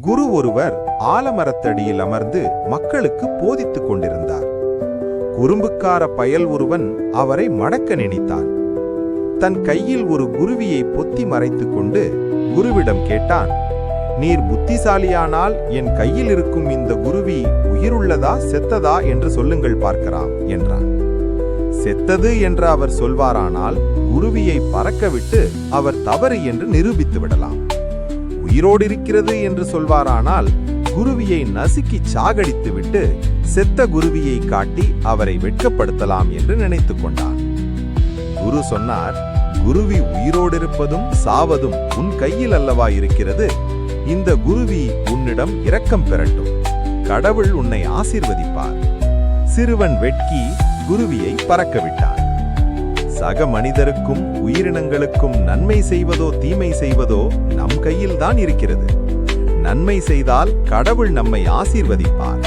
குரு ஒருவர் ஆலமரத்தடியில் அமர்ந்து மக்களுக்கு போதித்துக் கொண்டிருந்தார். குறும்புக்கார பயல் ஒருவன் அவரை மடக்க நினைத்தான். தன் கையில் ஒரு குருவியை பொத்தி மறைத்துக் கொண்டு குருவிடம் கேட்டான், நீர் புத்திசாலியானால் என் கையில் இருக்கும் இந்த குருவி உயிருள்ளதா செத்ததா என்று சொல்லுங்கள் பார்க்கலாம் என்றான். செத்தது என்று அவர் சொல்வாரானால் குருவியை பறக்கவிட்டு அவர் தவறு என்று நிரூபித்து விடலாம். உயிரோடு இருக்கிறது என்று சொல்வாரானால் குருவியை நசுக்கி சாகடித்துவிட்டு செத்த குருவியை காட்டி அவரை வெட்கப்படுத்தலாம் என்று நினைத்து கொண்டான். குரு சொன்னார், குருவி உயிரோடிருப்பதும் சாவதும் உன் கையில் அல்லவா இருக்கிறது. இந்த குருவி உன்னிடம் இரக்கம் பெறட்டும். கடவுள் உன்னை ஆசீர்வதிப்பார். சிறுவன் வெட்கி குருவியை பறக்கவிட்டான். சக மனிதருக்கும் உயிரினங்களுக்கும் நன்மை செய்வதோ தீமை செய்வதோ நம் கையில்தான் இருக்கிறது. நன்மை செய்தால் கடவுள் நம்மை ஆசீர்வதிப்பார்.